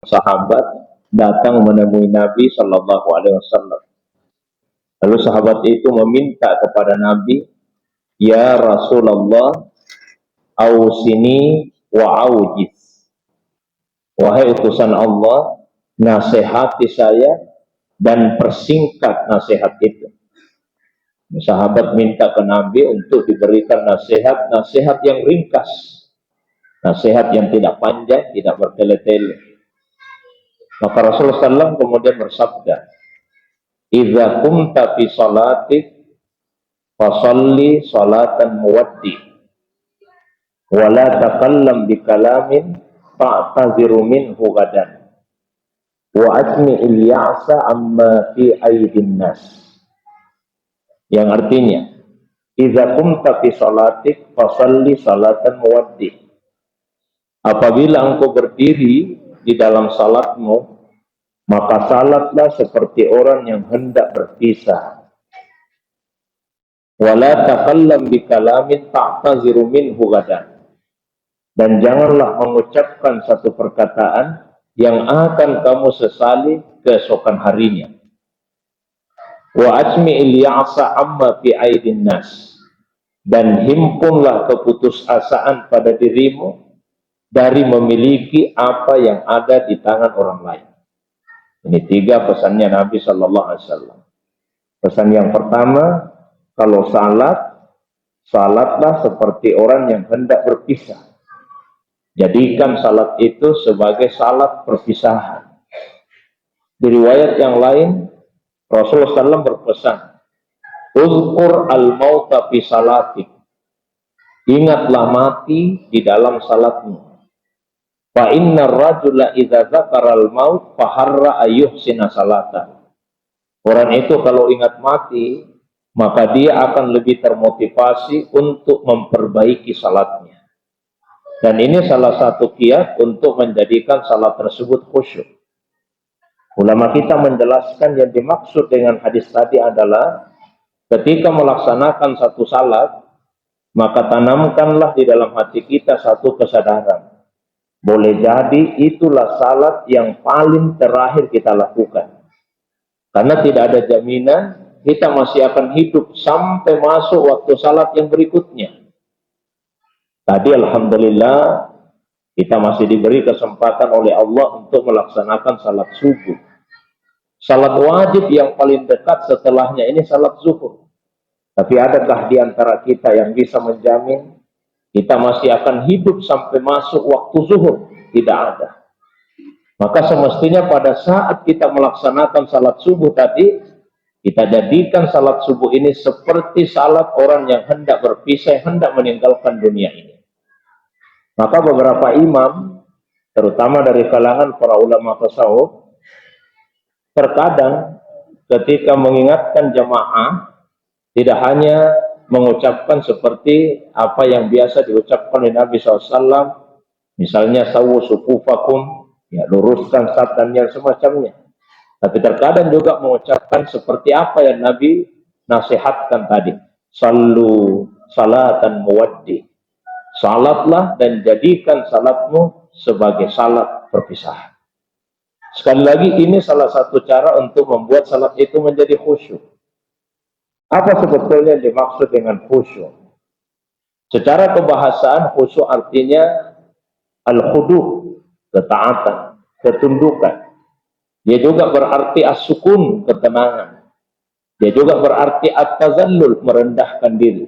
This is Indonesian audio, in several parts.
sahabat datang menemui Nabi Shallallahu Alaihi Wasallam. Lalu sahabat itu meminta kepada Nabi, ya Rasulullah, ausini wa aujiz. Wahai utusan Allah, nasihati saya dan persingkat nasihat itu. Sahabat minta ke Nabi untuk diberikan nasihat yang ringkas, nasihat yang tidak panjang, tidak bertele-tele. Maka Rasulullah SAW kemudian bersabda, "Idza qumta fi salatik fasalli salatan muwaddi, wa la takallam bi kalamin fa'taziru minhu gadan, wa asmi'il ya'sa amma fi aydin nas." Yang artinya, idza qumta fi salatik fasalli salatan muwaddi. Apabila engkau berdiri di dalam salatmu, maka salatlah seperti orang yang hendak berpisah. Wala takallam bi kalamin ta'taziru minhu gadan. Dan janganlah mengucapkan satu perkataan yang akan kamu sesali keesokan harinya. Wa asmi'il ya'sa amma fi aidin nas. Dan himpunlah keputusasaan pada dirimu dari memiliki apa yang ada di tangan orang lain. Ini 3 pesannya Nabi Shallallahu Alaihi Wasallam. Pesan yang pertama, kalau salatlah seperti orang yang hendak berpisah. Jadikan salat itu sebagai salat perpisahan. Di riwayat yang lain, Rasulullah SAW berpesan, uzkur al-mauta fi salatik. Ingatlah mati di dalam salatmu. Fa inna rajula idza dzakara al-maut faharra ayyuhsina salata. Orang itu kalau ingat mati, maka dia akan lebih termotivasi untuk memperbaiki salatnya. Dan ini salah satu kiat untuk menjadikan salat tersebut khusyuk. Ulama kita menjelaskan yang dimaksud dengan hadis tadi adalah ketika melaksanakan satu salat, maka tanamkanlah di dalam hati kita satu kesadaran. Boleh jadi itulah salat yang paling terakhir kita lakukan. Karena tidak ada jaminan kita masih akan hidup sampai masuk waktu salat yang berikutnya. Tadi alhamdulillah kita masih diberi kesempatan oleh Allah untuk melaksanakan salat subuh. Salat wajib yang paling dekat setelahnya ini salat zuhur. Tapi adakah di antara kita yang bisa menjamin kita masih akan hidup sampai masuk waktu zuhur? Tidak ada. Maka semestinya pada saat kita melaksanakan salat subuh tadi, kita jadikan salat subuh ini seperti salat orang yang hendak berpisah, hendak meninggalkan dunia ini. Maka beberapa imam, terutama dari kalangan para ulama tasawuf, terkadang ketika mengingatkan jamaah, tidak hanya mengucapkan seperti apa yang biasa diucapkan oleh Nabi SAW, misalnya sawu sufufakum, ya, luruskan saf dan yang semacamnya. Tapi terkadang juga mengucapkan seperti apa yang Nabi nasihatkan tadi, sallu salatan muwaddi. Salatlah dan jadikan salatmu sebagai salat perpisahan. Sekali lagi, ini salah satu cara untuk membuat salat itu menjadi khusyuk. Apa sebetulnya yang dimaksud dengan khusyuk? Secara kebahasaan, khusyuk artinya al-khudu', ketaatan, ketundukan. Dia juga berarti as-sukun, ketenangan. Dia juga berarti at-tazallul, merendahkan diri.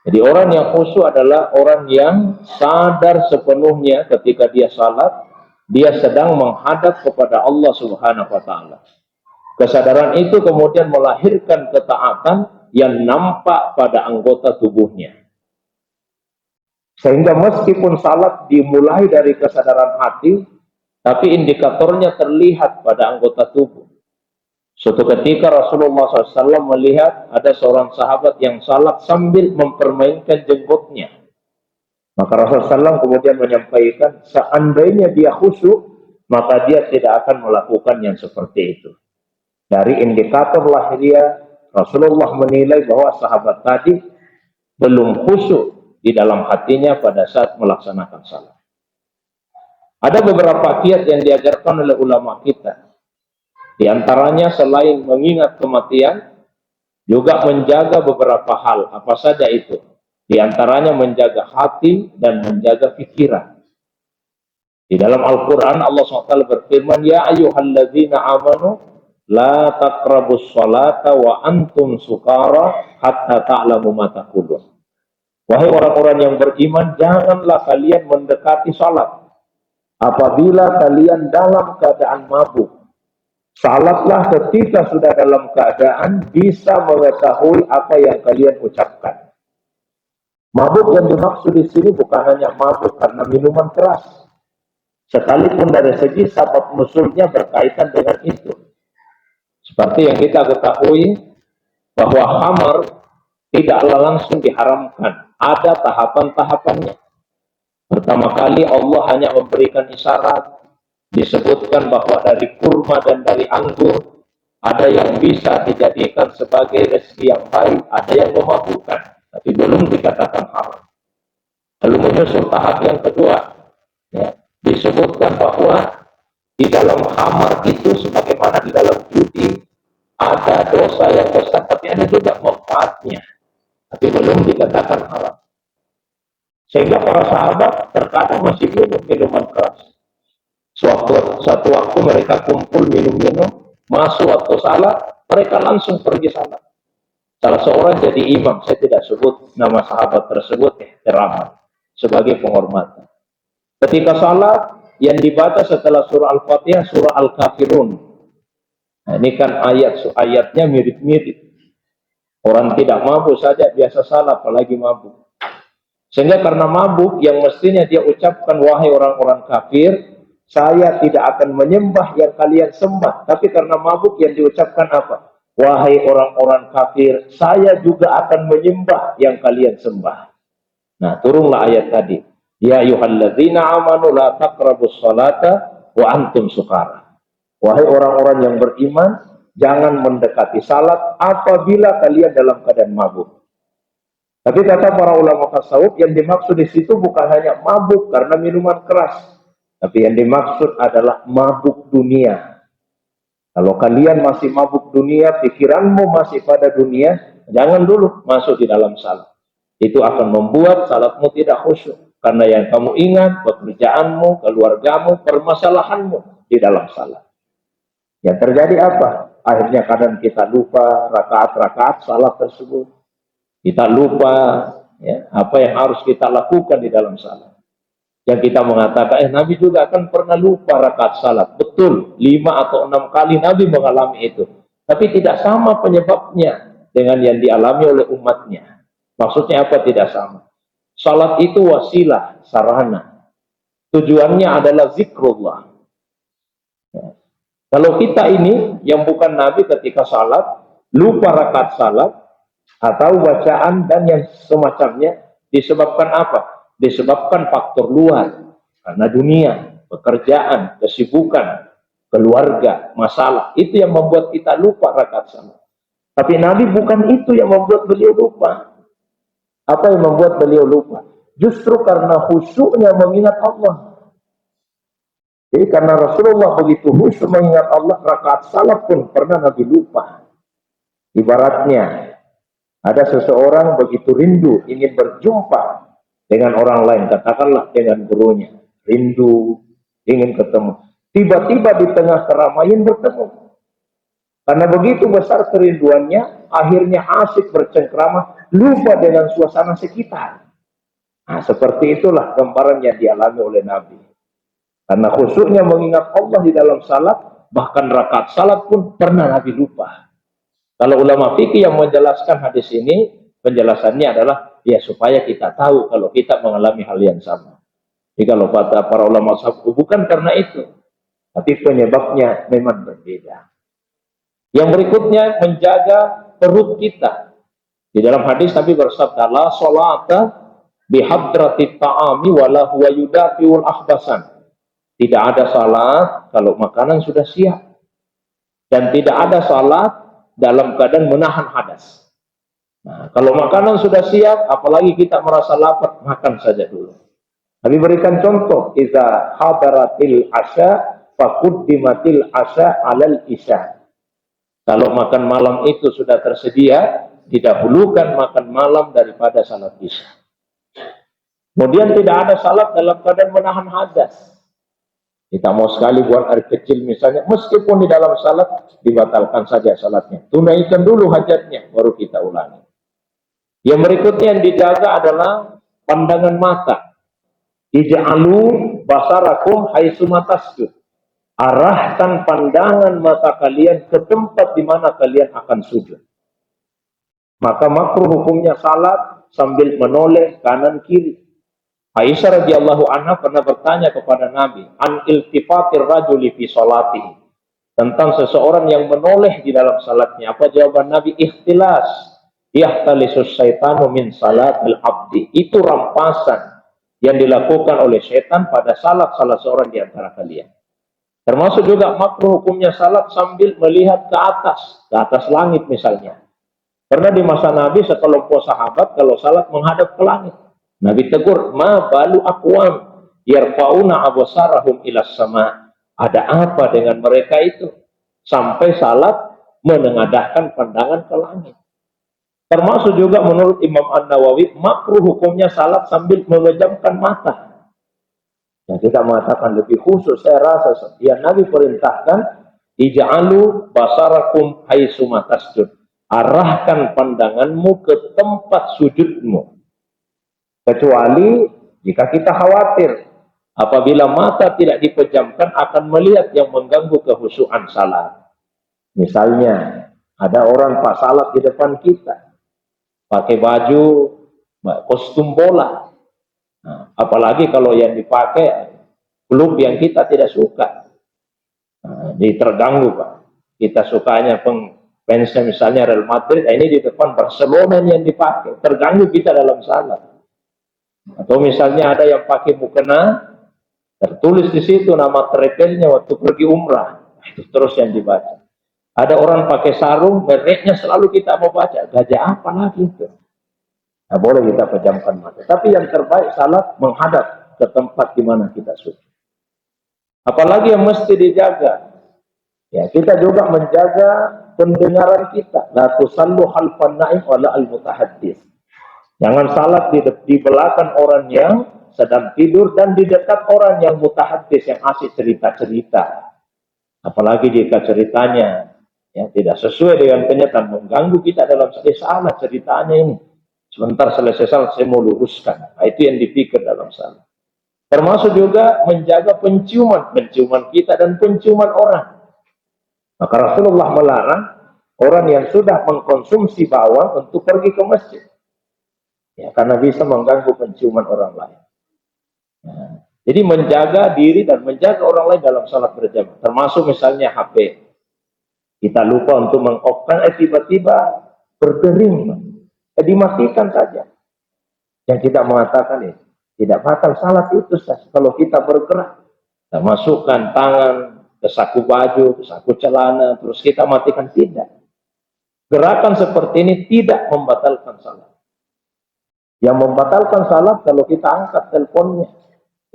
Jadi orang yang khusyuk adalah orang yang sadar sepenuhnya ketika dia salat, dia sedang menghadap kepada Allah Subhanahu wa Ta'ala. Kesadaran itu kemudian melahirkan ketaatan yang nampak pada anggota tubuhnya. Sehingga meskipun salat dimulai dari kesadaran hati, tapi indikatornya terlihat pada anggota tubuh. Suatu ketika Rasulullah SAW melihat ada seorang sahabat yang salat sambil mempermainkan jenggotnya. Maka Rasulullah SAW kemudian menyampaikan, seandainya dia khusyuk, maka dia tidak akan melakukan yang seperti itu. Dari indikator lahiriah, Rasulullah menilai bahwa sahabat tadi belum khusyuk di dalam hatinya pada saat melaksanakan salat. Ada beberapa kiat yang diajarkan oleh ulama kita. Di antaranya selain mengingat kematian, juga menjaga beberapa hal. Apa saja itu? Di antaranya menjaga hati dan menjaga pikiran. Di dalam Al-Quran Allah SWT berfirman, Ya ayyuhalladzina amanu, la taqrabus salata wa antum sukara hatta ta'lamu ma taqulun. Wahai orang-orang yang beriman, janganlah kalian mendekati salat apabila kalian dalam keadaan mabuk. Salatlah ketika sudah dalam keadaan bisa mengetahui apa yang kalian ucapkan. Mabuk yang dimaksud di sini bukan hanya mabuk karena minuman keras, sekalipun dari segi sabab nusulnya berkaitan dengan itu. Seperti yang kita ketahui bahwa khamar tidaklah langsung diharamkan, ada tahapan-tahapannya. Pertama kali Allah hanya memberikan isyarat, disebutkan bahwa dari kurma dan dari anggur ada yang bisa dijadikan sebagai rezeki yang baik, ada yang memabukkan, tapi belum dikatakan haram. Lalu menyusul tahap yang kedua, ya, disebutkan bahwa di dalam khamar itu sebagaimana di dalam judi ada dosa yang besar, tapi ada juga manfaatnya, tapi belum dikatakan haram. Sehingga para sahabat terkadang masih minum minuman keras. Suatu waktu mereka kumpul minum-minum, masuk waktu salat, mereka langsung pergi salat. Salah seorang jadi imam, saya tidak sebut nama sahabat tersebut, ihtiram sebagai penghormatan. Ketika salat, yang dibaca setelah surah Al-Fatihah, surah Al-Kafirun. Nah, ini kan ayatnya mirip-mirip. Orang tidak mabuk saja biasa salah, apalagi mabuk. Sehingga karena mabuk, yang mestinya dia ucapkan, wahai orang-orang kafir, saya tidak akan menyembah yang kalian sembah. Tapi karena mabuk yang diucapkan apa? Wahai orang-orang kafir, saya juga akan menyembah yang kalian sembah. Nah, turunlah ayat tadi. Ya ayyuhalladzina amanu la taqrabus salata wa antum sukara. Wahai orang-orang yang beriman, jangan mendekati salat apabila kalian dalam keadaan mabuk. Tapi kata para ulama tasawuf, yang dimaksud di situ bukan hanya mabuk karena minuman keras, tapi yang dimaksud adalah mabuk dunia. Kalau kalian masih mabuk dunia, pikiranmu masih pada dunia, jangan dulu masuk di dalam salat. Itu akan membuat salatmu tidak khusyuk. Karena yang kamu ingat, pekerjaanmu, keluargamu, permasalahanmu di dalam salat. Yang terjadi apa? Akhirnya kadang kita lupa rakaat-rakaat salat tersebut. Kita lupa ya, apa yang harus kita lakukan di dalam salat. Yang kita mengatakan, Nabi juga kan pernah lupa rakaat salat. Betul, 5 atau 6 kali Nabi mengalami itu. Tapi tidak sama penyebabnya dengan yang dialami oleh umatnya. Maksudnya apa tidak sama? Salat itu wasilah, sarana. Tujuannya adalah zikrullah. Ya. Kalau kita ini, yang bukan Nabi ketika salat, lupa rakaat salat, atau bacaan dan yang semacamnya, disebabkan apa? Disebabkan faktor luar, karena dunia, pekerjaan, kesibukan, keluarga, masalah. Itu yang membuat kita lupa rakaat salat. Tapi Nabi bukan itu yang membuat beliau lupa. Apa yang membuat beliau lupa? Justru karena khusyuknya mengingat Allah. Jadi karena Rasulullah begitu khusyuk mengingat Allah, rakaat salat pun pernah Nabi lupa. Ibaratnya, ada seseorang begitu rindu ingin berjumpa dengan orang lain, katakanlah dengan gurunya, rindu ingin ketemu. Tiba-tiba di tengah keramaian bertemu. Karena begitu besar kerinduannya, akhirnya asik bercengkrama, lupa dengan suasana sekitar. Nah, seperti itulah gambaran yang dialami oleh Nabi. Karena khusyuknya mengingat Allah di dalam salat, bahkan rakaat salat pun pernah Nabi lupa. Kalau ulama fikih yang menjelaskan hadis ini, penjelasannya adalah ya supaya kita tahu kalau kita mengalami hal yang sama. Jadi kalau kata para ulama sahabat, bukan karena itu, tapi penyebabnya memang berbeda. Yang berikutnya, menjaga perut kita. Di dalam hadis Nabi bersabda, la sholata bihadratit ta'ami wala huwa yudafiul akhbasan. Tidak ada salat kalau makanan sudah siap. Dan tidak ada salat dalam keadaan menahan hadas. Nah, kalau makanan sudah siap, apalagi kita merasa lapar, makan saja dulu. Nabi berikan contoh, iza hadaratil asya faquddimatil asya alal isya. Kalau makan malam itu sudah tersedia, didahulukan makan malam daripada salat isya. Kemudian tidak ada salat dalam keadaan menahan hadas. Kita mau sekali buang air kecil misalnya, meskipun di dalam salat, dibatalkan saja salatnya. Tunaikan dulu hajatnya, baru kita ulangi. Yang berikutnya yang dijaga adalah pandangan mata. Ij'alu basarakum haitsu matasjud. Arahkan pandangan mata kalian ke tempat di mana kalian akan sujud. Maka makruh hukumnya salat sambil menoleh kanan kiri. Aisyah radhiyallahu anha pernah bertanya kepada Nabi, an iltifatir rajuli fi salatihi, tentang seseorang yang menoleh di dalam salatnya. Apa jawaban Nabi? Ikhtilas, yahtalisus syaitanu min salatil abdi. Itu rampasan yang dilakukan oleh setan pada salat salah seorang di antara kalian. Termasuk juga makruh hukumnya salat sambil melihat ke atas langit misalnya. Karena di masa Nabi sekelompok sahabat kalau salat menghadap ke langit. Nabi tegur, ma balu aqwam yarfauna absarahum ilas sama. Ada apa dengan mereka itu? Sampai salat menengadahkan pandangan ke langit. Termasuk juga menurut Imam An-Nawawi, makruh hukumnya salat sambil memejamkan mata. Yang kita mengatakan lebih khusus, saya rasa yang Nabi perintahkan, ij'alu basarakum haitsu matasjud. Arahkan pandanganmu ke tempat sujudmu. Kecuali jika kita khawatir apabila mata tidak dipejamkan akan melihat yang mengganggu kekhusyuan salat. Misalnya ada orang pas salat di depan kita pakai baju kostum bola. Nah, apalagi kalau yang dipakai klub yang kita tidak suka. Nah, jadi terganggu, Pak. Kita sukanya fansnya misalnya Real Madrid, ini di depan Barcelona yang dipakai. Terganggu kita dalam salat. Atau misalnya ada yang pakai mukena, tertulis di situ nama travelnya waktu pergi umrah, itu terus yang dibaca. Ada orang pakai sarung, mereknya selalu kita mau baca, gajah apa lagi itu? Nah, boleh kita pejamkan mata. Tapi yang terbaik salat menghadap ke tempat di mana kita sujud. Apalagi yang mesti dijaga, ya kita juga menjaga pendengaran kita. La tusallu khalfan na'im wala al-mutahaddits. Jangan salat di belakang orang yang sedang tidur dan di dekat orang yang mutahaddits, yang asik cerita-cerita. Apalagi jika ceritanya ya tidak sesuai dengan kenyataan, mengganggu kita dalam salat ceritanya ini. Sebentar selesai salat saya mau luruskan. Nah, itu yang dipikir dalam salat. Termasuk juga menjaga penciuman kita dan penciuman orang. Maka Rasulullah melarang orang yang sudah mengkonsumsi bawang untuk pergi ke masjid. Ya, karena bisa mengganggu penciuman orang lain. Nah, jadi menjaga diri dan menjaga orang lain dalam salat berjamaah. Termasuk misalnya HP. Kita lupa untuk meng-off-kan, tiba-tiba berdering. Dimatikan saja. Yang kita mengatakan ini, tidak batal salat itu kalau kita bergerak. Kita masukkan tangan ke saku baju, ke saku celana, terus kita matikan. Tidak. Gerakan seperti ini tidak membatalkan salat. Yang membatalkan salat kalau kita angkat teleponnya,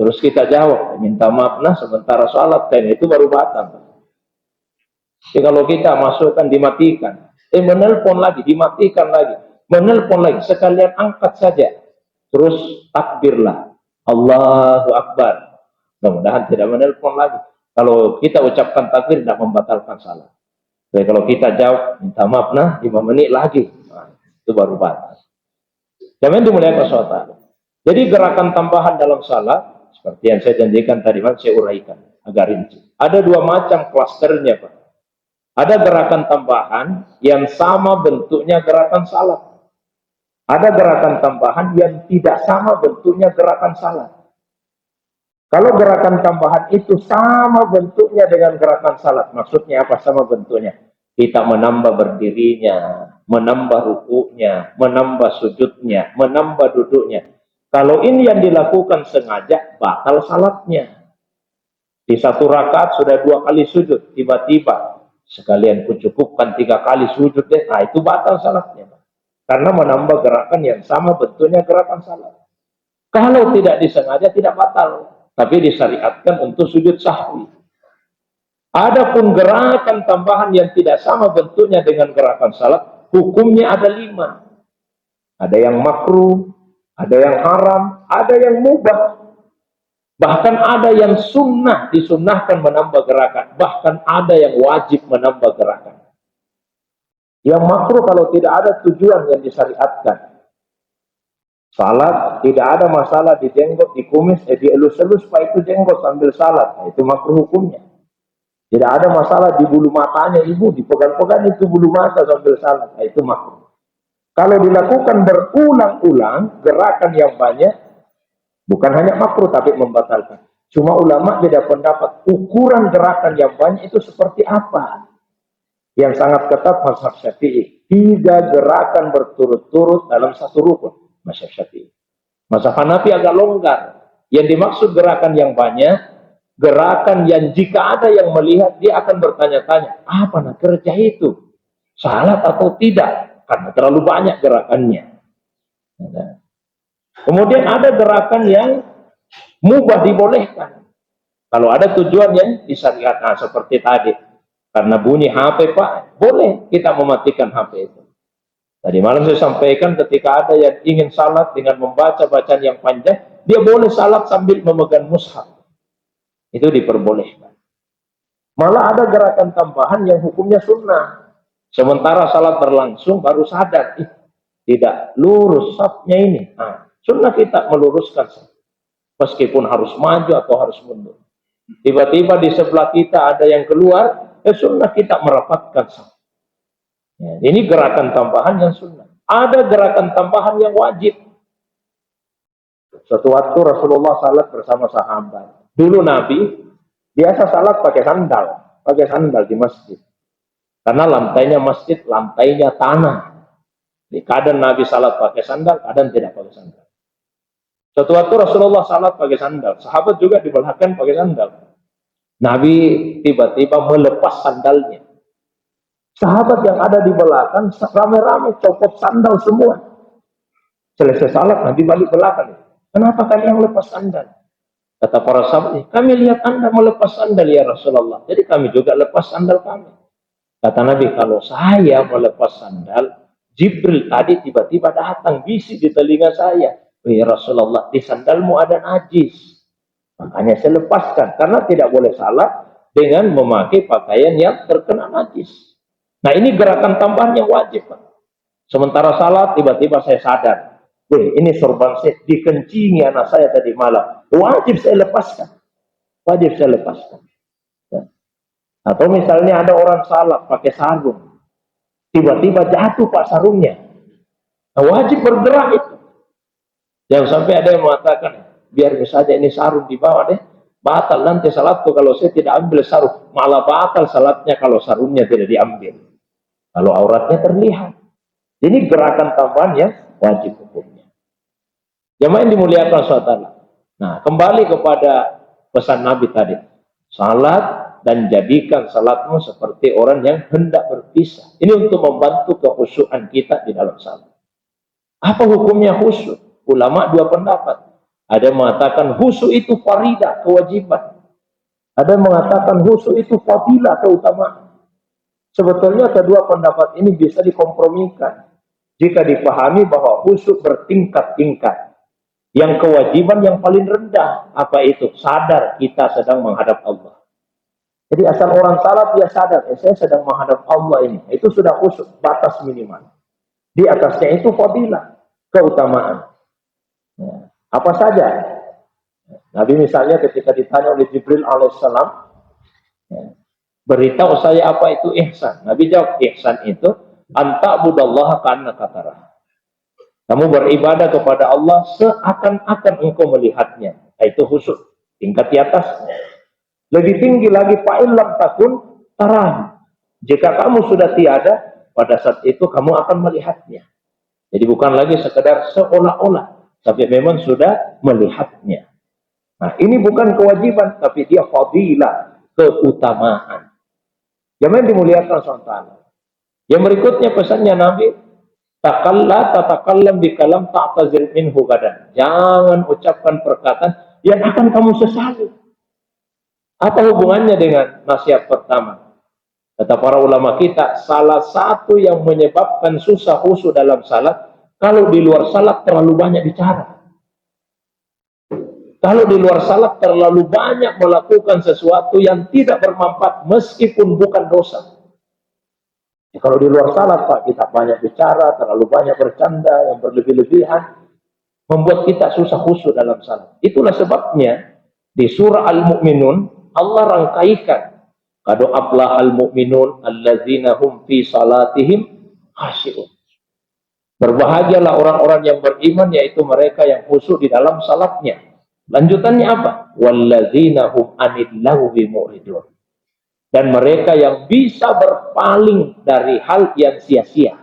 terus kita jawab, minta maaf nah sementara salat, dan itu baru batal. Jadi kalau kita masukkan dimatikan, menelpon lagi, dimatikan lagi, menelpon lagi, sekalian angkat saja, terus takbirlah, Allahu Akbar. Mudah-mudahan tidak menelpon lagi. Kalau kita ucapkan takbir tidak membatalkan salat. Jadi kalau kita jawab, minta maaf nah 5 menit lagi, nah, itu baru batal. Jangan dimuliakan salat. Jadi gerakan tambahan dalam salat seperti yang saya janjikan tadi, saya uraikan agar rinci. Ada 2 macam klasternya, Pak. Ada gerakan tambahan yang sama bentuknya gerakan salat. Ada gerakan tambahan yang tidak sama bentuknya gerakan salat. Kalau gerakan tambahan itu sama bentuknya dengan gerakan salat, maksudnya apa sama bentuknya? Kita menambah berdirinya, menambah rukuknya, menambah sujudnya, menambah duduknya. Kalau ini yang dilakukan sengaja, batal salatnya. Di 1 rakaat sudah 2 kali sujud, tiba-tiba sekalian kucukupkan 3 kali sujud deh, nah itu batal salatnya. Karena menambah gerakan yang sama bentuknya gerakan salat. Kalau tidak disengaja tidak batal, tapi disyariatkan untuk sujud sahwi. Adapun gerakan tambahan yang tidak sama bentuknya dengan gerakan salat, hukumnya ada 5. Ada yang makruh, ada yang haram, ada yang mubah. Bahkan ada yang sunnah, disunnahkan menambah gerakan. Bahkan ada yang wajib menambah gerakan. Yang makruh kalau tidak ada tujuan yang disyariatkan. Salat, tidak ada masalah di jenggot, di kumis, dielus-elus pak itu jenggot sambil salat. Nah, itu makruh hukumnya. Tidak ada masalah di bulu matanya ibu, dipegang-pegang itu bulu mata sambil salat. Nah, itu makruh. Kalau dilakukan berulang-ulang, gerakan yang banyak, bukan hanya makruh tapi membatalkan. Cuma ulama beda pendapat, ukuran gerakan yang banyak itu seperti apa? Yang sangat ketat mazhab Syafi'i. 3 gerakan berturut-turut dalam satu rukun. Mazhab Syafi'i. Mazhab Hanafi agak longgar. Yang dimaksud gerakan yang banyak, gerakan yang jika ada yang melihat, dia akan bertanya-tanya, apa nak kerja itu? Salat atau tidak? Karena terlalu banyak gerakannya. Kemudian ada gerakan yang mubah dibolehkan. Kalau ada tujuan yang disyariatkan, seperti tadi. Karena bunyi HP Pak, boleh kita mematikan HP itu. Tadi malam saya sampaikan ketika ada yang ingin salat dengan membaca bacaan yang panjang, dia boleh salat sambil memegang mushaf. Itu diperbolehkan. Malah ada gerakan tambahan yang hukumnya sunnah. Sementara salat berlangsung baru sadar, tidak lurus safnya ini. Nah, sunnah kita meluruskan saf. Meskipun harus maju atau harus mundur. Tiba-tiba di sebelah kita ada yang keluar, sunnah kita merapatkan saf. Ya, ini gerakan tambahan yang sunnah. Ada gerakan tambahan yang wajib. Suatu waktu Rasulullah salat bersama sahabat. Dulu Nabi biasa salat pakai sandal di masjid. Karena lantainya masjid, lantainya tanah. Di kadang Nabi salat pakai sandal, kadang tidak pakai sandal. Suatu waktu Rasulullah salat pakai sandal. Sahabat juga di belakang pakai sandal. Nabi tiba-tiba melepas sandalnya. Sahabat yang ada di belakang rame-rame copot sandal semua. Selesai salat Nabi balik belakang. Kenapa kalian lepas sandal? Kata para sahabat, kami lihat Anda melepas sandal ya Rasulullah. Jadi kami juga lepas sandal kami. Kata Nabi, kalau saya melepas sandal, Jibril tadi tiba-tiba datang bisik di telinga saya. Ya Rasulullah, di sandalmu ada najis. Makanya saya lepaskan. Karena tidak boleh salah dengan memakai pakaian yang terkena najis. Nah ini gerakan tambahan yang wajib. Pak. Sementara salat, tiba-tiba saya sadar. Ini sorban saya dikencingi anak saya tadi malam. Wajib saya lepaskan. Wajib saya lepaskan. Atau misalnya ada orang salat pakai sarung. Tiba-tiba jatuh pak sarungnya. Nah, wajib bergerak itu. Jangan sampai ada yang mengatakan, biar saja ini sarung di bawah deh. Batal nanti salatku kalau saya tidak ambil sarung. Malah batal salatnya kalau sarungnya tidak diambil. Kalau auratnya terlihat. Ini gerakan tambahan yang wajib hukumnya. Jamaah yang dimuliakan SWT. Nah, kembali kepada pesan Nabi tadi. Salat dan jadikan salatmu seperti orang yang hendak berpisah. Ini untuk membantu kekhusyuan kita di dalam salat. Apa hukumnya khusyuk? Ulama 2 pendapat. Ada yang mengatakan khusyuk itu faridah, kewajiban. Ada yang mengatakan khusyuk itu fadilah, keutamaan. Sebetulnya kedua pendapat ini bisa dikompromikan jika dipahami bahwa khusyuk bertingkat-tingkat. Yang kewajiban yang paling rendah, apa itu? Sadar kita sedang menghadap Allah. Jadi asal orang salat dia sadar, saya sedang menghadap Allah ini. Itu sudah khusyuk, batas minimal. Di atasnya itu fadilah, keutamaan. Ya. Apa saja? Nabi misalnya ketika ditanya oleh Jibril alaihissalam, ya, beritahu saya apa itu ihsan. Nabi jawab, ihsan itu anta'budallaha ka'annaka tarah. Kamu beribadah kepada Allah seakan-akan engkau melihatnya. Itu khusyuk, tingkat di atasnya. Lebih tinggi lagi fa'in lam takun tarah. Jika kamu sudah tiada, pada saat itu kamu akan melihatnya. Jadi bukan lagi sekedar seolah-olah, tapi memang sudah melihatnya. Nah, ini bukan kewajiban, tapi dia fadilah, keutamaan. Jangan dimuliakan SWT. Yang berikutnya pesannya Nabi, tatakallam bikalam ta'tazil minhu gadan. Jangan ucapkan perkataan yang akan kamu sesali. Apa hubungannya dengan nasihat pertama? Kata para ulama kita, salah satu yang menyebabkan susah khusyuk dalam salat, kalau di luar salat terlalu banyak bicara. Kalau di luar salat terlalu banyak melakukan sesuatu yang tidak bermanfaat meskipun bukan dosa. Ya, kalau di luar salat Pak, kita banyak bicara, terlalu banyak bercanda, yang berlebih-lebihan, membuat kita susah khusyuk dalam salat. Itulah sebabnya di surah Al-Mu'minun Allah rangkaikan qad aflahal mu'minun allazina hum fi salatihim khashi'un. Berbahagialah orang-orang yang beriman, yaitu mereka yang khusyuk di dalam salatnya. Lanjutannya apa? Wallazina hum anil lahwi mu'ridun. Dan mereka yang bisa berpaling dari hal yang sia-sia.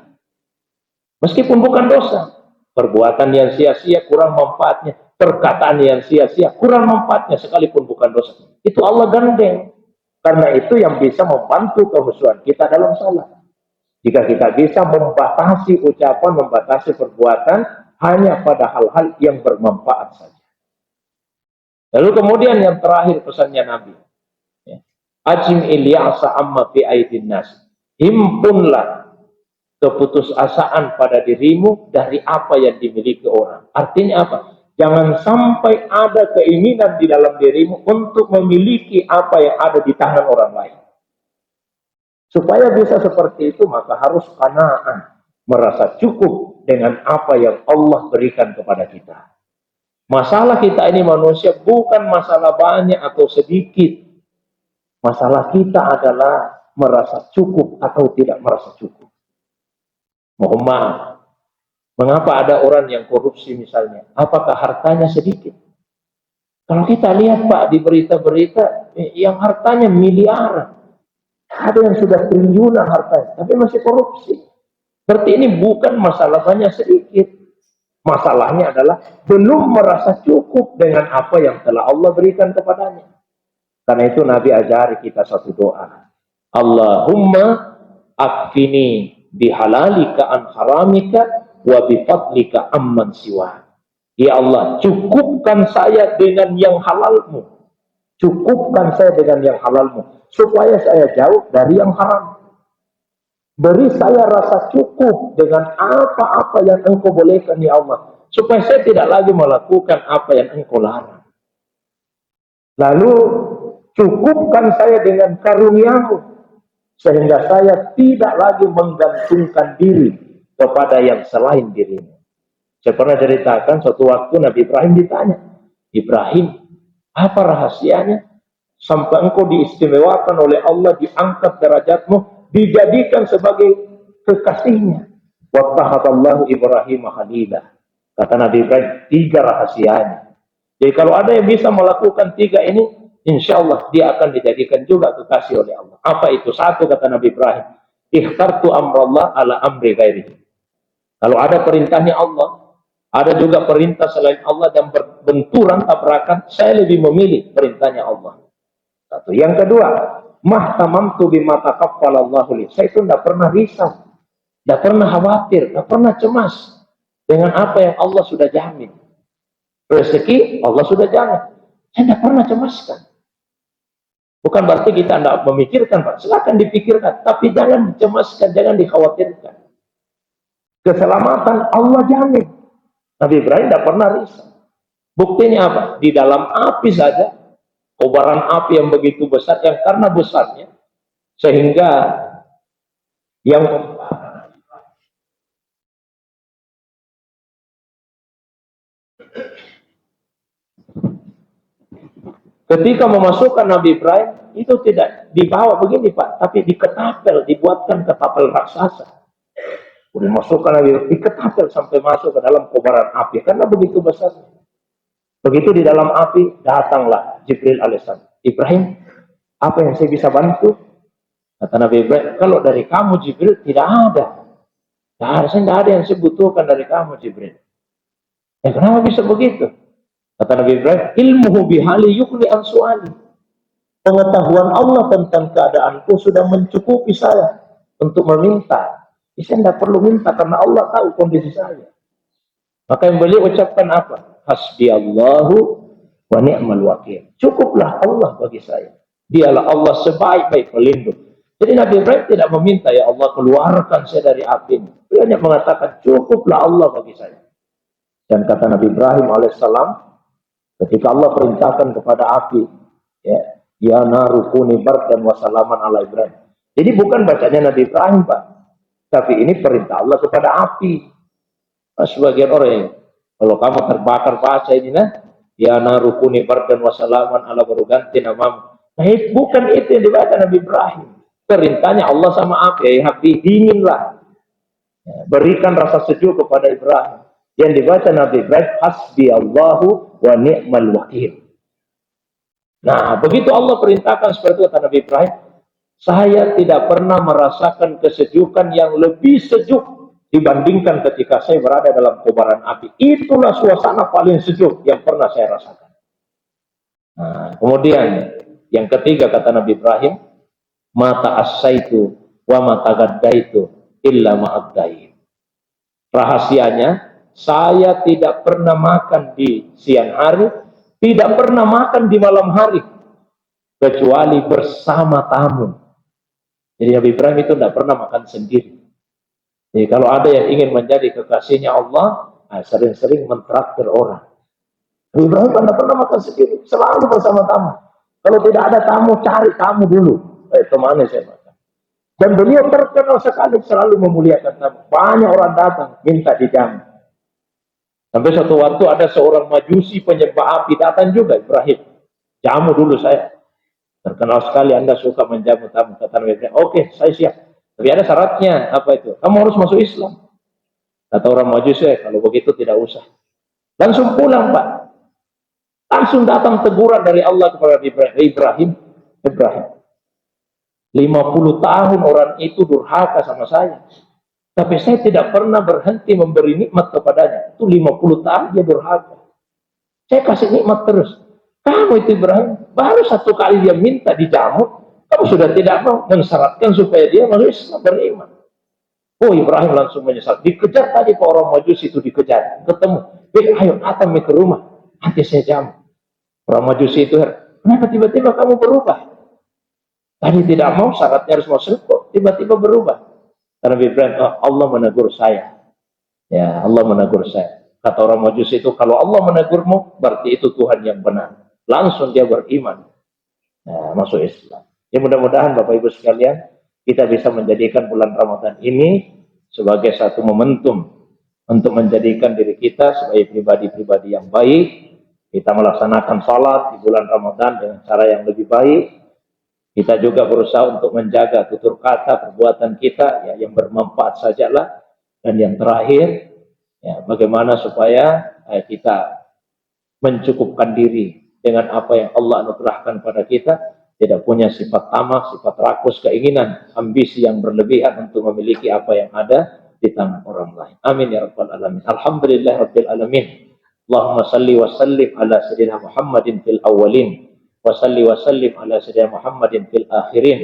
Meskipun bukan dosa. Perbuatan yang sia-sia kurang manfaatnya. Perkataan yang sia-sia kurang manfaatnya sekalipun bukan dosa. Itu Allah gandeng. Karena itu yang bisa membantu kehusuan kita dalam salat. Jika kita bisa membatasi ucapan, membatasi perbuatan hanya pada hal-hal yang bermanfaat saja. Lalu kemudian yang terakhir pesannya Nabi. Ajim ilya'sa amma fi aidin nas. Himpunlah keputusasaan pada dirimu dari apa yang dimiliki orang. Artinya apa? Jangan sampai ada keinginan di dalam dirimu untuk memiliki apa yang ada di tangan orang lain. Supaya bisa seperti itu, maka harus qanaah, merasa cukup dengan apa yang Allah berikan kepada kita. Masalah kita ini manusia bukan masalah banyak atau sedikit. Masalah kita adalah merasa cukup atau tidak merasa cukup. Mohon maaf. Mengapa ada orang yang korupsi misalnya? Apakah hartanya sedikit? Kalau kita lihat Pak di berita-berita yang hartanya miliaran. Ada yang sudah triliunan hartanya, tapi masih korupsi. Berarti ini bukan masalah banyak sedikit. Masalahnya adalah belum merasa cukup dengan apa yang telah Allah berikan kepadanya. Karena itu Nabi ajari kita satu doa. Allahumma akfini bihalalika an haramika wa bifadlika amman siwa. Ya Allah, cukupkan saya dengan yang halalmu. Cukupkan saya dengan yang halalmu. Supaya saya jauh dari yang haram. Beri saya rasa cukup dengan apa-apa yang engkau bolehkan ya Allah. Supaya saya tidak lagi melakukan apa yang engkau larang. Lalu cukupkan saya dengan karuniamu, sehingga saya tidak lagi menggantungkan diri kepada yang selain dirimu. Saya pernah ceritakan suatu waktu Nabi Ibrahim ditanya, Ibrahim, apa rahasianya sampai engkau diistimewakan oleh Allah, diangkat derajatmu, dijadikan sebagai kekasihnya? Wattakhadallahu Ibrahim khalila. Kata Nabi Ibrahim, 3 rahasianya. Jadi kalau ada yang bisa melakukan 3 ini, insya Allah dia akan dijadikan juga kekasih oleh Allah. Apa itu? 1, kata Nabi Ibrahim, ikhtartu amrallah ala amri ghairihi. Kalau ada perintahnya Allah, ada juga perintah selain Allah dan berbenturan tabrakan, saya lebih memilih perintahnya Allah. 1. Yang kedua, mahtamamtu bima taqaffalallahu li. Saya itu tidak pernah risau, tidak pernah khawatir, tidak pernah cemas dengan apa yang Allah sudah jamin. Rezeki Allah sudah jamin. Saya tidak pernah cemaskan. Bukan berarti kita tidak memikirkan, Pak. Silakan dipikirkan, tapi jangan dicemaskan, jangan dikhawatirkan. Keselamatan Allah jamin. Nabi Ibrahim tidak pernah risau. Buktinya apa? Di dalam api saja, kobaran api yang begitu besar, yang karena besarnya, sehingga yang ketika memasukkan Nabi Ibrahim, itu tidak dibawa begini Pak, tapi diketapel, dibuatkan ketapel raksasa. Dimasukkan Nabi Ibrahim, diketapel sampai masuk ke dalam kobaran api, karena begitu besar. Begitu di dalam api, datanglah Jibril alaihissalam. Ibrahim, apa yang saya bisa bantu? Kata Nabi Ibrahim, kalau dari kamu Jibril, tidak ada. Saya tidak ada yang saya butuhkan dari kamu Jibril. Kenapa bisa begitu? Kata Nabi Ibrahim, ilmuhu bihali yukni ansu'ali. Pengetahuan Allah tentang keadaanku sudah mencukupi saya untuk meminta. Saya tidak perlu minta karena Allah tahu kondisi saya. Maka yang beliau ucapkan apa? Hasbi Allahu wa ni'mal wakil. Cukuplah Allah bagi saya. Dialah Allah sebaik-baik pelindung. Jadi Nabi Ibrahim tidak meminta, ya Allah keluarkan saya dari api ini. Beliau hanya mengatakan, cukuplah Allah bagi saya. Dan kata Nabi Ibrahim alaihissalam, ketika Allah perintahkan kepada api, ya naru kuni bardan wa salaman ala Ibrahim. Jadi bukan bacanya Nabi Ibrahim, Pak. Tapi ini perintah Allah kepada api. Nah, sebagian orang yang, kalau kamu terbakar baca ini, ya naru kuni bardan wa salaman ala baru ganti namamu. Nah, bukan itu yang dibaca Nabi Ibrahim. Perintahnya Allah sama api, ya api dinginlah. Berikan rasa sejuk kepada Ibrahim. Yang dibaca Nabi Ibrahim, hasbi Allahu wa ni'mal wakil. Nah, begitu Allah perintahkan seperti itu kata Nabi Ibrahim, saya tidak pernah merasakan kesejukan yang lebih sejuk dibandingkan ketika saya berada dalam kobaran api. Itulah suasana paling sejuk yang pernah saya rasakan. Nah, kemudian yang ketiga kata Nabi Ibrahim, mata asaitu wa mata gaddaitu illa ma'abdain. Rahasianya, saya tidak pernah makan di siang hari, tidak pernah makan di malam hari, kecuali bersama tamu. Jadi Nabi Ibrahim itu tidak pernah makan sendiri. Jadi kalau ada yang ingin menjadi kekasihnya Allah, sering-sering mentraktir orang. Nabi Ibrahim tidak pernah makan sendiri, selalu bersama tamu. Kalau tidak ada tamu, cari tamu dulu. Temani saya makan. Dan beliau terkenal sekali selalu memuliakan tamu. Banyak orang datang minta dijamu. Sampai suatu waktu ada seorang majusi penyembah api datang juga, Ibrahim. Jamu dulu saya. Terkenal sekali Anda suka menjamu tamu. Kata Nabi Ibrahim, oke, saya siap. Tapi ada syaratnya, apa itu? Kamu harus masuk Islam. Kata orang majusi, kalau begitu tidak usah. Langsung pulang, Pak. Langsung datang teguran dari Allah kepada Ibrahim. 50 tahun orang itu durhaka sama saya. Tapi saya tidak pernah berhenti memberi nikmat kepadanya. Itu 50 tahun dia durhaka. Saya kasih nikmat terus. Kamu itu Ibrahim, baru satu kali dia minta dijamu, kamu sudah tidak mau mensyaratkan supaya dia masuk Islam beriman. Oh, Ibrahim langsung menyesal. Dikejar tadi ke orang Majusi itu, dikejar. Ketemu. Ayo datang ke rumah. Nanti saya jamu. Orang Majusi itu, kenapa tiba-tiba kamu berubah? Tadi tidak mau, syaratnya harus masuk kok. Tiba-tiba berubah. Karena Ibrahim, Allah menegur saya. Ya, Allah menegur saya. Kata orang Majusi itu, kalau Allah menegurmu, berarti itu Tuhan yang benar. Langsung dia beriman. Nah, masuk Islam. Ya, mudah-mudahan Bapak Ibu sekalian, kita bisa menjadikan bulan Ramadan ini sebagai satu momentum untuk menjadikan diri kita sebagai pribadi-pribadi yang baik. Kita melaksanakan salat di bulan Ramadan dengan cara yang lebih baik. Kita juga berusaha untuk menjaga tutur kata, perbuatan kita ya, yang bermanfaat sajalah. Dan yang terakhir, ya, bagaimana supaya kita mencukupkan diri dengan apa yang Allah anugerahkan pada kita, tidak punya sifat tamak, sifat rakus, keinginan, ambisi yang berlebihan untuk memiliki apa yang ada di tangan orang lain. Amin ya rabbal alamin. Alhamdulillah rabbil alamin. Allahumma salli wa sallim ala sayyidina Muhammadin fil awwalin. Wasalli wasallim ala sayyidina Muhammadin fil akhirin.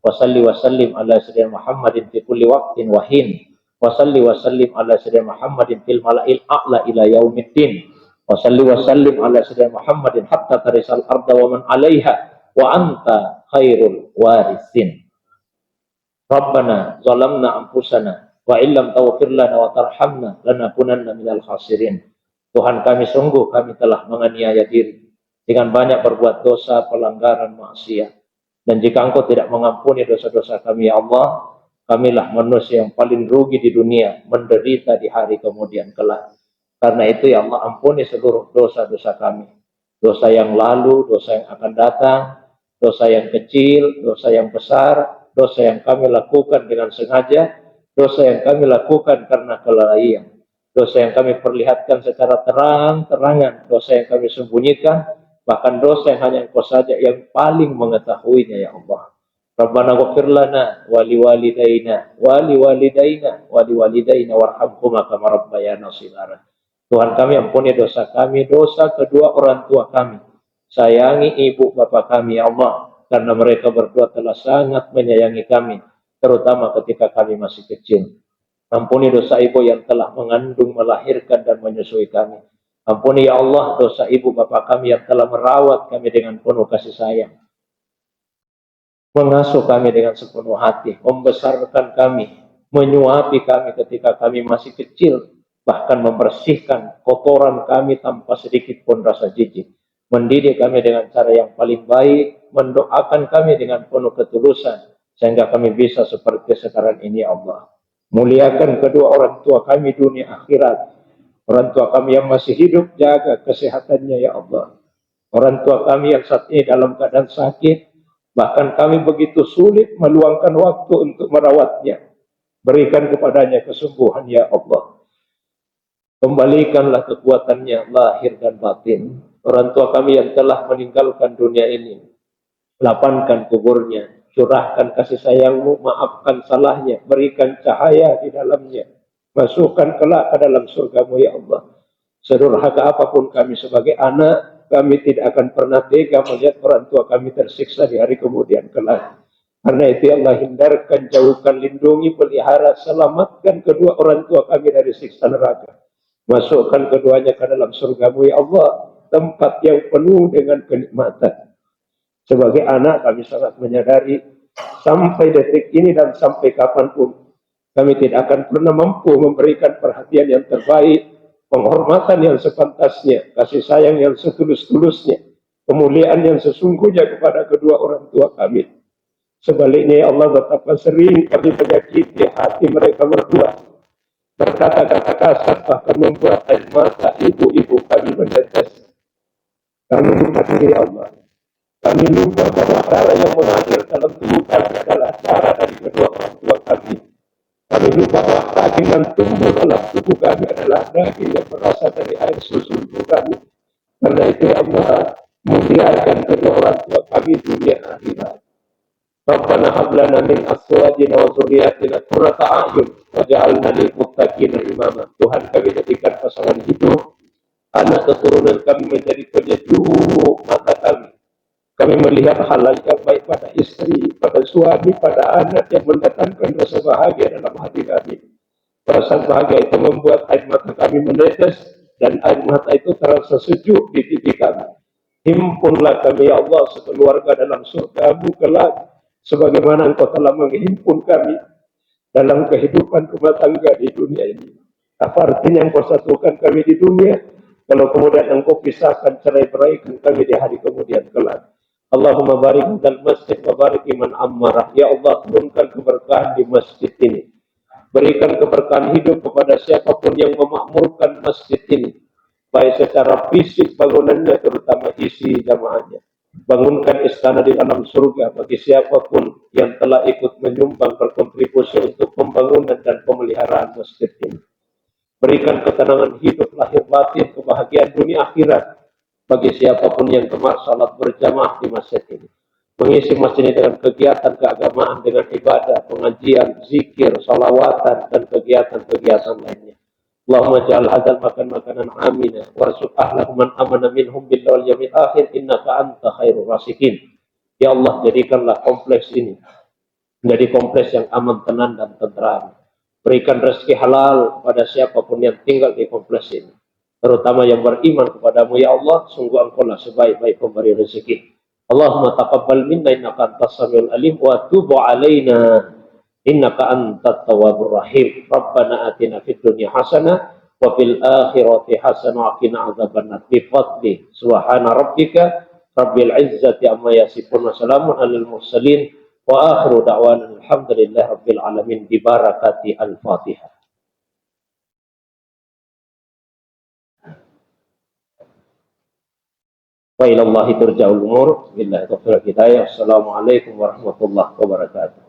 Wasalli wasallim ala sayyidina Muhammadin fi kulli waqtin wa hin. Wasalli wasallim ala sayyidina Muhammadin fil mala'il a'la ila yaumiddin. Wasalli wasallim ala sayyidina Muhammadin hatta tarisal arda wa man 'alaiha wa anta khairul warithin. Rabbana zalamna anfusana wa illam taghfir lana wa tarhamna lanakunanna minal khasirin. Tuhan kami, sungguh kami telah menganiaya diri dengan banyak berbuat dosa, pelanggaran, maksiat. Dan jika Engkau tidak mengampuni dosa-dosa kami, ya Allah, kamilah manusia yang paling rugi di dunia, menderita di hari kemudian kelak. Karena itu, ya Allah, ampuni seluruh dosa-dosa kami. Dosa yang lalu, dosa yang akan datang, dosa yang kecil, dosa yang besar, dosa yang kami lakukan dengan sengaja, dosa yang kami lakukan karena kelalaian, dosa yang kami perlihatkan secara terang-terangan, dosa yang kami sembunyikan, bahkan dosa yang hanya Engkau saja yang paling mengetahuinya, ya Allah. Rabbana ghfir lana wa liwalidayna wa liwalidayna wa liwalidayna warhamhuma kama rabbayana shighara. Tuhan kami, ampuni dosa kami, dosa kedua orang tua kami. Sayangi ibu bapa kami, ya Allah, karena mereka berdua telah sangat menyayangi kami, terutama ketika kami masih kecil. Ampuni dosa ibu yang telah mengandung, melahirkan, dan menyusui kami. Ampuni ya Allah dosa ibu bapak kami yang telah merawat kami dengan penuh kasih sayang, mengasuh kami dengan sepenuh hati, membesarkan kami, menyuapi kami ketika kami masih kecil, bahkan membersihkan kotoran kami tanpa sedikit pun rasa jijik, mendidik kami dengan cara yang paling baik, mendoakan kami dengan penuh ketulusan, sehingga kami bisa seperti sekarang ini ya Allah. Muliakan kedua orang tua kami dunia akhirat. Orang tua kami yang masih hidup, jaga kesehatannya ya Allah. Orang tua kami yang saat ini dalam keadaan sakit, bahkan kami begitu sulit meluangkan waktu untuk merawatnya. Berikan kepadanya kesembuhan ya Allah. Kembalikanlah kekuatannya lahir dan batin. Orang tua kami yang telah meninggalkan dunia ini, lapangkan kuburnya, curahkan kasih sayangmu, maafkan salahnya, berikan cahaya di dalamnya, masukkan kelak ke dalam surgamu ya Allah. Sedurhaka apapun kami sebagai anak, kami tidak akan pernah tega melihat orang tua kami tersiksa di hari kemudian kelak. Karena itu Allah hindarkan, jauhkan, lindungi, pelihara, selamatkan kedua orang tua kami dari siksa neraka. Masukkan keduanya ke dalam surgamu ya Allah, tempat yang penuh dengan kenikmatan. Sebagai anak kami sangat menyadari sampai detik ini dan sampai kapanpun kami tidak akan pernah mampu memberikan perhatian yang terbaik, penghormatan yang sepantasnya, kasih sayang yang setulus-tulusnya, kemuliaan yang sesungguhnya kepada kedua orang tua kami. Sebaliknya ya Allah, betapa sering kami menyakiti hati mereka berdua, berkata-kata kasar, bahkan membuat air mata ibu-ibu kami menetes. Kami lupa diri Allah. Kami lupa bahwa cara yang mengalir dalam tubuh kami adalah cara dari kedua orang tua kami. Kami lupa bahwa daging yang tumbuh dalam tubuh kami adalah daging yang berasal dari air susu ibu kami. Karena itu Allah muliakan kedua orang tua kami dunia akhirat. Rabbana hab lana min azwajina wa dzurriyyatina qurrata a'yun waj'alna lil muttaqina imama. Tuhan, kami jadikan pasangan hidup, anak keturunan kami menjadi penyejuk mata kami. Kami melihat hal yang baik pada istri, pada suami, pada anak yang mendatangkan rasa bahagia dalam hati kami. Perasaan bahagia itu membuat air mata kami menetes dan air mata itu terasa sejuk di pipi kami. Himpunlah kami ya Allah sekeluarga dalam surga-Mu kelak, sebagaimana Engkau telah menghimpun kami dalam kehidupan rumah tangga di dunia ini. Apa artinya Engkau satukan kami di dunia, kalau kemudian Engkau pisahkan cerai-beraikan kami di hari kemudian kelak. Allahumma barik dalam masjid wa barik iman ammarah. Ya Allah, turunkan keberkahan di masjid ini. Berikan keberkahan hidup kepada siapapun yang memakmurkan masjid ini, baik secara fisik bangunannya, terutama isi jamaahnya. Bangunkan istana di dalam surga bagi siapapun yang telah ikut menyumbang berkontribusi untuk pembangunan dan pemeliharaan masjid ini. Berikan ketenangan hidup lahir batin, kebahagiaan dunia akhirat bagi siapapun yang gemar salat berjamaah di masjid ini. Mengisi masjid ini dengan kegiatan keagamaan, dengan ibadah, pengajian, zikir, salawatan, dan kegiatan-kegiatan lainnya. Allahumma ja'al hadzal makan makanan amina warzuq ahlahu man amana minhum billahi wal yawmil akhir innaka anta khairur rasikin. Ya Allah, jadikanlah kompleks ini menjadi kompleks yang aman, tenang, dan tentram. Berikan rezeki halal pada siapapun yang tinggal di kompleks ini, terutama yang beriman kepadamu ya Allah. Sungguh Engkau lah sebaik-baik pemberi rezeki. Allahumma taqabbal minna innaka antas samiul alim wa tub alaina innaka antat tawwabur rahim. Rabbana atina fid dunya hasanah wa fil akhirati hasanah wa qina adzabannar. Bi fadli subhana rabbika rabbil izzati amma yasifun wa salamun alal mursalin wa akhiru da'wana alhamdulillahi rabbil alamin bi barakati al-Fatihah. Wa ilallahi turja'ul umur. Billahi taufiq wal hidayah. Assalamualaikum warahmatullahi wabarakatuh.